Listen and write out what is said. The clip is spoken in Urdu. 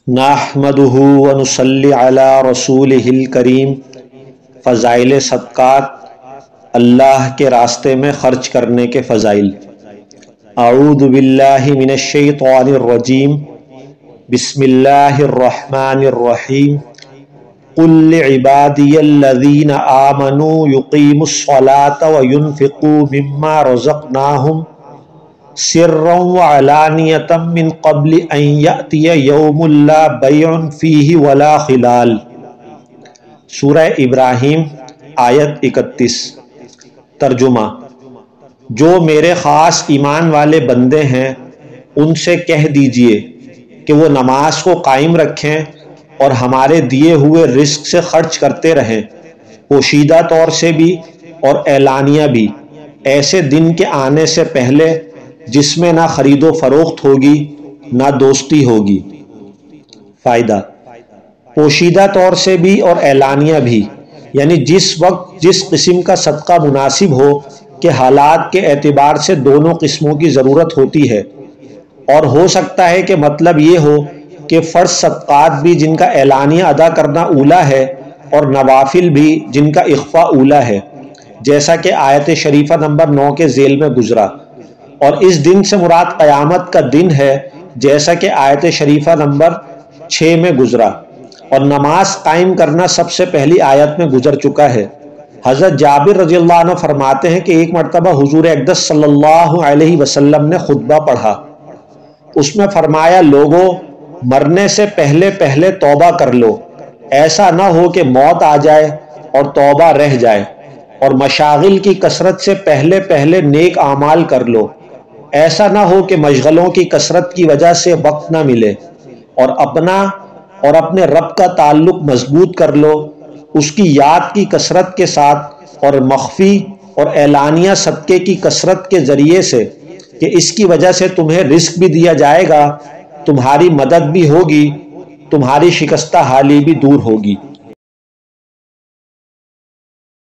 نحمدہ ونصلی علی رسولہ الکریم۔ فضائل صدقات، اللہ کے راستے میں خرچ کرنے کے فضائل۔ اعوذ باللہ من الشیطان الرجیم، بسم اللہ الرحمن الرحیم۔ قل لعبادی الذین آمنوا یقیموا الصلاة وینفقوا مما رزقناہم سرا وعلانیۃ من قبل ان یأتی یوم لا بیع فیہ ولا خلال۔ سورہ ابراہیم آیت 31۔ ترجمہ: جو میرے خاص ایمان والے بندے ہیں ان سے کہہ دیجئے کہ وہ نماز کو قائم رکھیں اور ہمارے دیے ہوئے رزق سے خرچ کرتے رہیں، پوشیدہ طور سے بھی اور اعلانیہ بھی، ایسے دن کے آنے سے پہلے جس میں نہ خرید و فروخت ہوگی نہ دوستی ہوگی۔ فائدہ: پوشیدہ طور سے بھی اور اعلانیہ بھی، یعنی جس وقت جس قسم کا صدقہ مناسب ہو کہ حالات کے اعتبار سے دونوں قسموں کی ضرورت ہوتی ہے، اور ہو سکتا ہے کہ مطلب یہ ہو کہ فرض صدقات بھی جن کا اعلانیہ ادا کرنا اولیٰ ہے اور نوافل بھی جن کا اخفاء اولیٰ ہے، جیسا کہ آیت شریفہ نمبر 9 کے ذیل میں گزرا، اور اس دن سے مراد قیامت کا دن ہے جیسا کہ آیت شریفہ نمبر 6 میں گزرا، اور نماز قائم کرنا سب سے پہلی آیت میں گزر چکا ہے۔ حضرت جابر رضی اللہ عنہ فرماتے ہیں کہ ایک مرتبہ حضور اقدس صلی اللہ علیہ وسلم نے خطبہ پڑھا، اس میں فرمایا، لوگوں، مرنے سے پہلے پہلے توبہ کر لو، ایسا نہ ہو کہ موت آ جائے اور توبہ رہ جائے، اور مشاغل کی کثرت سے پہلے پہلے نیک اعمال کر لو، ایسا نہ ہو کہ مشغلوں کی کثرت کی وجہ سے وقت نہ ملے، اور اپنا اور اپنے رب کا تعلق مضبوط کر لو اس کی یاد کی کثرت کے ساتھ، اور مخفی اور اعلانیہ صدقے کی کثرت کے ذریعے سے، کہ اس کی وجہ سے تمہیں رزق بھی دیا جائے گا، تمہاری مدد بھی ہوگی، تمہاری شکستہ حالی بھی دور ہوگی۔